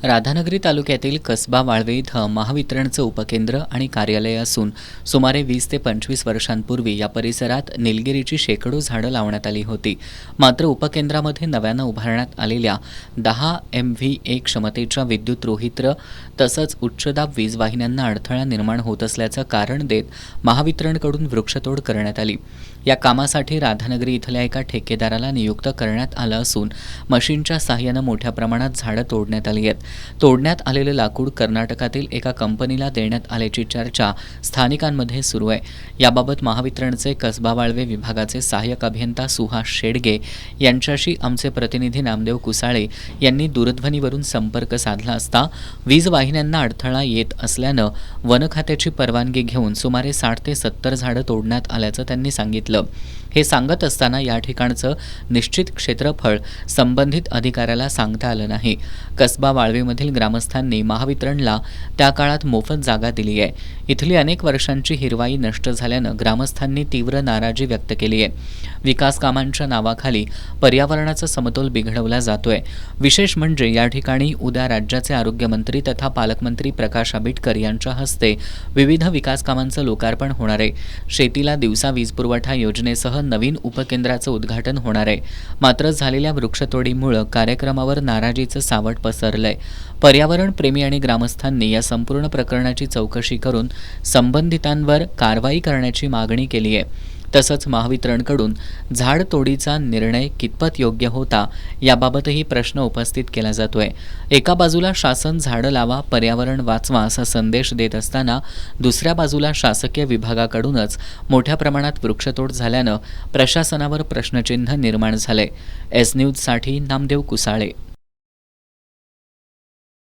राधानगरी तालुक्यातील कसबा वाळवे इथं महावितरणचं उपकेंद्र आणि कार्यालय असून सुमारे 20 ते 25 वर्षांपूर्वी या परिसरात निलगिरीची शेकडो झाडं लावण्यात आली होती. मात्र उपकेंद्रामध्ये नव्यानं उभारण्यात आलेल्या 10 MVA क्षमतेच्या विद्युत रोहित्र तसंच उच्चदाब वीज वाहिन्यांना अडथळा निर्माण होत असल्याचं कारण देत महावितरणकडून वृक्षतोड करण्यात आली. या कामासाठी राधानगरी इथल्या एका ठेकेदाराला नियुक्त करण्यात आलं असून मशीनच्या सहाय्यानं मोठ्या प्रमाणात झाडं तोडण्यात आली आहेत. तोडण्यात आलेलं लाकूड कर्नाटकातील एका कंपनीला देण्यात आल्याची चर्चा स्थानिकांमध्ये सुरू आहे. याबाबत महावितरणचे कसबा वाळवे विभागाचे सहाय्यक अभियंता सुहास शेडगे यांच्याशी आमचे प्रतिनिधी नामदेव कुसाळे यांनी दूरध्वनीवरून संपर्क साधला असता वीज वाहिन्यांना अडथळा येत असल्यानं वन खात्याची परवानगी घेऊन सुमारे 60 ते 70 झाडं तोडण्यात आल्याचं त्यांनी सांगितलं. हे सांगत असताना या ठिकाणचं निश्चित क्षेत्रफळ संबंधित अधिकाऱ्याला सांगता आलं नाही. कसबा वाळवेमधील ग्रामस्थांनी महावितरणला त्या काळात मोफत जागा दिली आहे. इथली अनेक वर्षांची हिरवाई नष्ट झाल्यानं ग्रामस्थांनी तीव्र नाराजी व्यक्त केली आहे. विकास कामांच्या नावाखाली पर्यावरणाचा समतोल बिघडवला जातोय. विशेष म्हणजे या ठिकाणी उद्या राज्याचे आरोग्यमंत्री तथा पालकमंत्री प्रकाश आंबेडकर यांच्या हस्ते विविध विकास कामांचं लोकार्पण होणार आहे. शेतीला दिवसा वीज पुरवठा योजनेसह नवीन उपकेंद्राचं उद्घाटन होणार आहे. मात्र झालेल्या वृक्षतोडीमुळे कार्यक्रमावर नाराजीचं सावट पसरलंय. पर्यावरण प्रेमी आणि ग्रामस्थांनी या संपूर्ण प्रकरणाची चौकशी करून संबंधितांवर कारवाई करण्याची मागणी केली आहे. तसंच महावितरणकडून झाड तोडीचा निर्णय कितपत योग्य होता याबाबतही प्रश्न उपस्थित केला जातोय. एका बाजूला शासन झाडं लावा, पर्यावरण वाचवा असा संदेश देत असताना दुसऱ्या बाजूला शासकीय विभागाकडूनच मोठ्या प्रमाणात वृक्षतोड झाल्यानं प्रशासनावर प्रश्नचिन्ह निर्माण झालंय. एस न्यूजसाठी नामदेव कुसाळे.